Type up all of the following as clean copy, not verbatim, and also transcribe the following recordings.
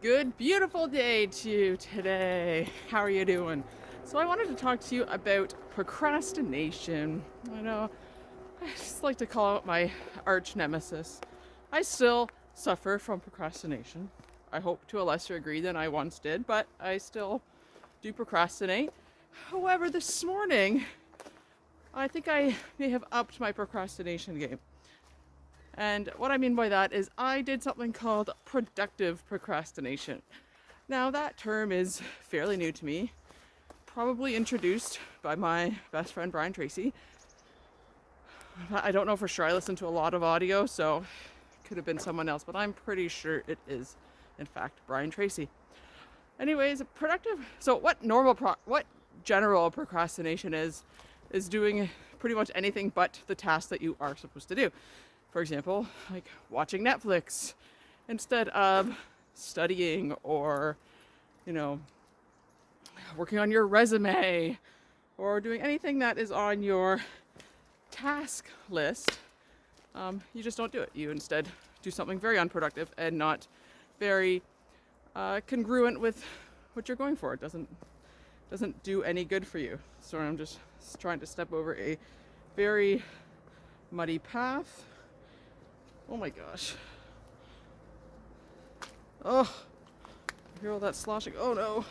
Good, beautiful day to you today. How are you doing? So, I wanted to talk to you about procrastination. I know I just like to call it my arch nemesis. I still suffer from procrastination. I hope to a lesser degree than I once did, but I still do procrastinate. However, this morning, I think I may have upped my procrastination game. And what I mean by that is I did something called productive procrastination. Now, that term is fairly new to me, probably introduced by my best friend Brian Tracy. I don't know for sure. I listened to a lot of audio, so it could have been someone else, but I'm pretty sure it is, in fact, Brian Tracy. Anyways, productive. So, what general procrastination is doing pretty much anything but the task that you are supposed to do. For example, like watching Netflix instead of studying or, working on your resume or doing anything that is on your task list. You just don't do it. You instead do something very unproductive and not very congruent with what you're going for. It doesn't do any good for you. So I'm just trying to step over a very muddy path. Oh my gosh. Oh, I hear all that sloshing. Oh no.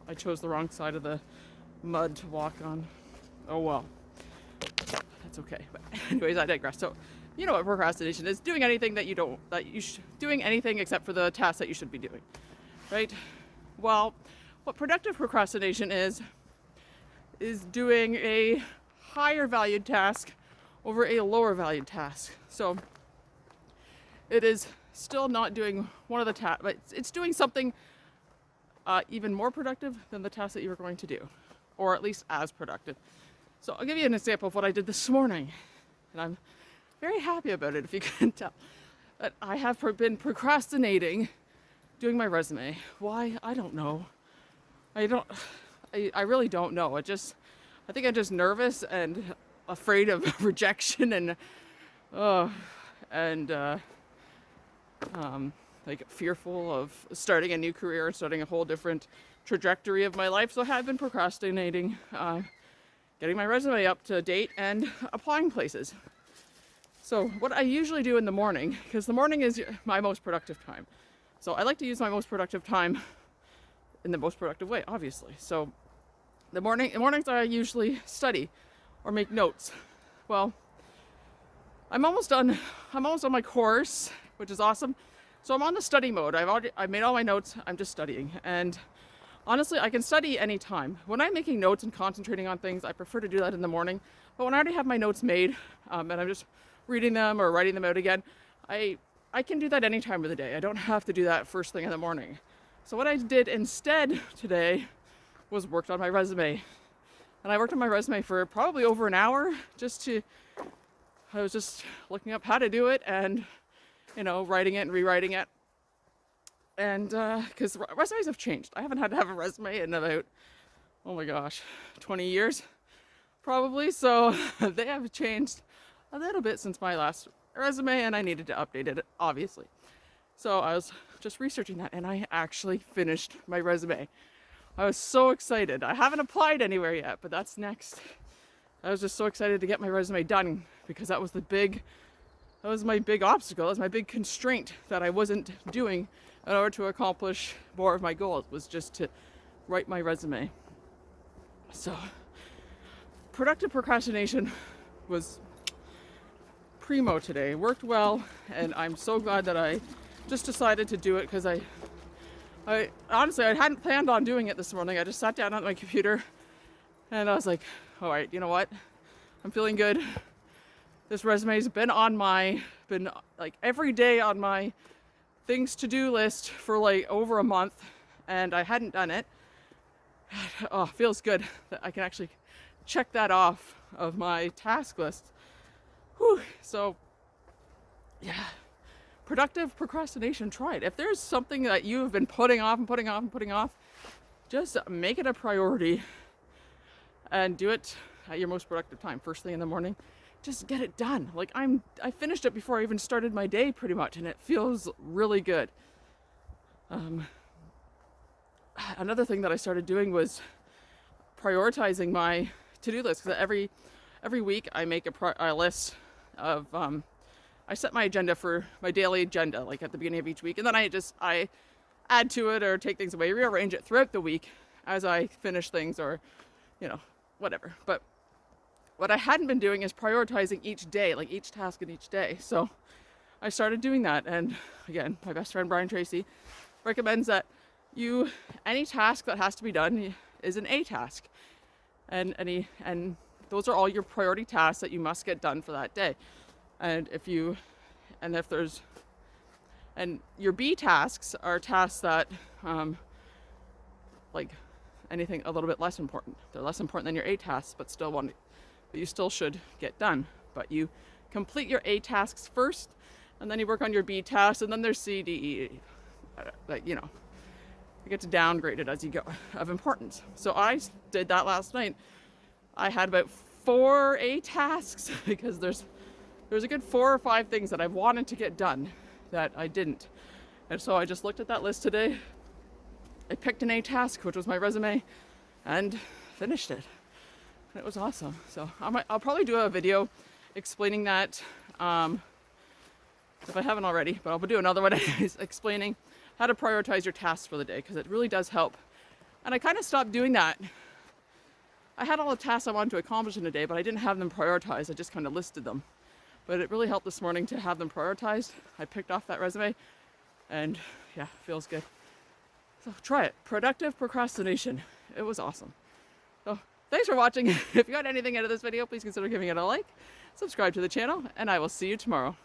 I chose the wrong side of the mud to walk on. Oh well. That's okay. But anyways, I digress. So, you know what procrastination is? Doing anything doing anything except for the task that you should be doing. Right? Well, what productive procrastination is doing a higher valued task over a lower valued task. So it is still not doing one of the tasks, but it's doing something even more productive than the task that you were going to do, or at least as productive. So I'll give you an example of what I did this morning, and I'm very happy about it, if you can tell. That I have been procrastinating doing my resume. Why? I don't know. I really don't know. I think I'm just nervous and afraid of rejection and like fearful of starting a new career and starting a whole different trajectory of my life. So I have been procrastinating getting my resume up to date and applying places. So what I usually do in the morning, because the morning is my most productive time. So I like to use my most productive time in the most productive way, obviously. So in the mornings I usually study or make notes. Well, I'm almost done my course, which is awesome. So I'm on the study mode. I've made all my notes. I'm just studying. And honestly, I can study anytime. When I'm making notes and concentrating on things, I prefer to do that in the morning. But when I already have my notes made, and I'm just reading them or writing them out again, I can do that any time of the day. I don't have to do that first thing in the morning. So what I did instead today was worked on my resume. And I worked on my resume for probably over an hour. I was just looking up how to do it and, writing it and rewriting it. And because resumes have changed. I haven't had to have a resume in about, oh my gosh, 20 years probably. So they have changed a little bit since my last resume, and I needed to update it, obviously. So I was just researching that, and I actually finished my resume. I was so excited. I haven't applied anywhere yet, but that's next. I was just so excited to get my resume done because that was my big obstacle. That was my big constraint that I wasn't doing in order to accomplish more of my goals, was just to write my resume. So productive procrastination was primo today. Worked well, and I'm so glad that I just decided to do it because I honestly, I hadn't planned on doing it this morning. I just sat down at my computer and I was like, all right, you know what? I'm feeling good. This resume's been like every day on my things to do list for like over a month, and I hadn't done it. Oh, feels good that I can actually check that off of my task list. Whew. So, yeah. Productive procrastination, try it. If there's something that you have been putting off, just make it a priority and do it at your most productive time, first thing in the morning. just get it done. Like I finished it before I even started my day pretty much, and it feels really good. Another thing that I started doing was prioritizing my to-do list, because every week I make a list of I set my agenda for my daily agenda, like at the beginning of each week, and then I add to it or take things away, rearrange it throughout the week as I finish things, or whatever. But what I hadn't been doing is prioritizing each day, like each task in each day. So I started doing that, and again, my best friend Brian Tracy recommends that any task that has to be done is an A task, and those are all your priority tasks that you must get done for that day. And if your B tasks are tasks that like anything a little bit less important. They're less important than your A tasks, but you still should get done. But you complete your A tasks first, and then you work on your B tasks, and then there's C, D, E. You get to downgrade it as you go of importance. So I did that last night. I had about 4 A tasks because there's a good 4 or 5 things that I wanted to get done that I didn't. And so I just looked at that list today. I picked an A task, which was my resume, and finished it. And it was awesome. So I'll probably do a video explaining that if I haven't already, but I'll do another one explaining how to prioritize your tasks for the day, because it really does help. And I kind of stopped doing that. I had all the tasks I wanted to accomplish in a day, but I didn't have them prioritized. I just kind of listed them. But it really helped this morning to have them prioritized. I picked off that resume, and yeah, feels good. So try it. Productive procrastination. It was awesome. So thanks for watching. If you got anything out of this video, please consider giving it a like, subscribe to the channel, and I will see you tomorrow.